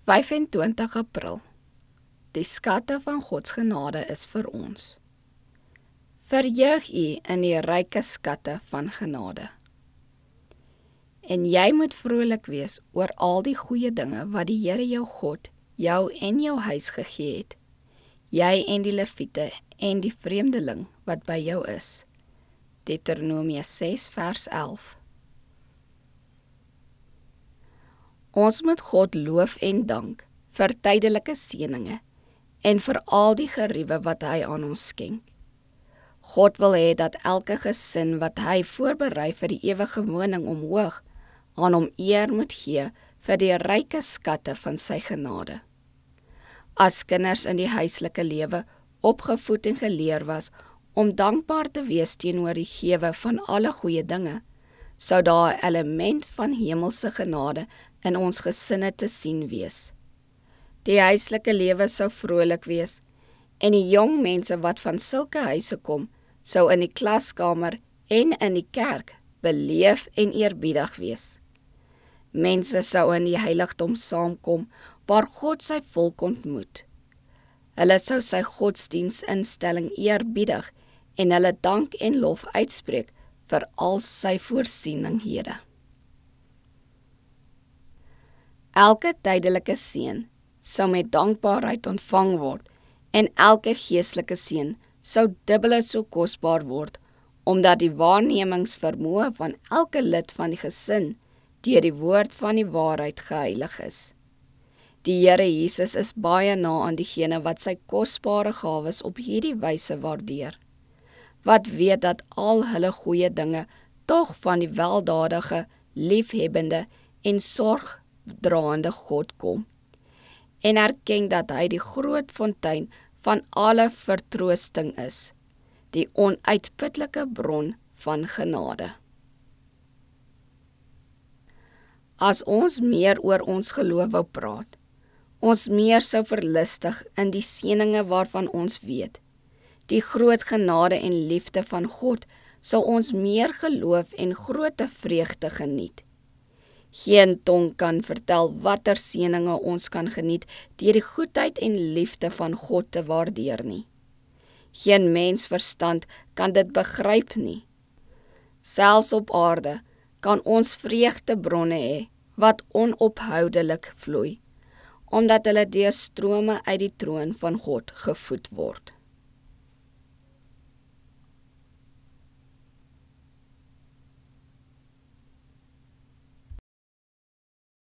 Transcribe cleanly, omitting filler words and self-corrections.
25 April. Die skatte van Gods genade is vir ons. Verheug u in die ryke skatte van genade. En jy moet vrolik wees oor al die goeie dinge wat die Here jou God jou en jou huis gegee het, jy en die leviete en die vreemdeling wat by jou is. Deuteronomium 6 vers 11. Ons moet God loof en dank vir tydelike seëninge en vir al die geriewe wat hy aan ons skenk. God wil hê dat elke gesin wat hy voorberei vir die ewige woning omhoog, aan hom eer moet gee vir die ryke skatte van sy genade. As kinders in die huislike lewe opgevoed en geleer was om dankbaar te wees teenoor die gewe van alle goeie dinge, sou daar 'n element van hemelse genade in ons gesinne te sien wees. Die huislike lewe sou vrolik wees en die jong mense wat van sulke huise kom, sou in die klaskamer en in die kerk beleef en eerbiedig wees. Mense sou in die heiligdom saamkom waar God sy volk ontmoet. Hulle sou sy godsdienstinstelling eerbiedig en hulle dank en lof uitspreek vir al sy voorsieninghede. Elke tydelike seën sou met dankbaarheid ontvang word en elke geestelike seën sou dubbele so kosbaar word, omdat die waarnemingsvermoë van elke lid van die gesin deur die woord van die waarheid geheilig is. Die Here Jesus is baie na aan diegene wat sy kosbare gawes op hierdie wyse waardeer, wat weet dat al hulle goeie dinge tog van die weldadige, liefhebbende en sorgdraende God kom, en erken dat hy die groot fontein van alle vertroosting is, die onuitputlike bron van genade. As ons meer oor ons geloof wou praat, ons meer sou verlustig in die seëninge waarvan ons weet, die groot genade en liefde van God, sou ons meer geloof en grote vreugde geniet. Geen tong kan vertel watter seëninge ons kan geniet deur die goedheid en liefde van God te waardeer nie. Geen mens verstand kan dit begryp nie. Selfs op aarde kan ons vreugdebronne hê wat onophoudelik vloei, omdat hulle deur strome uit die troon van God gevoed word.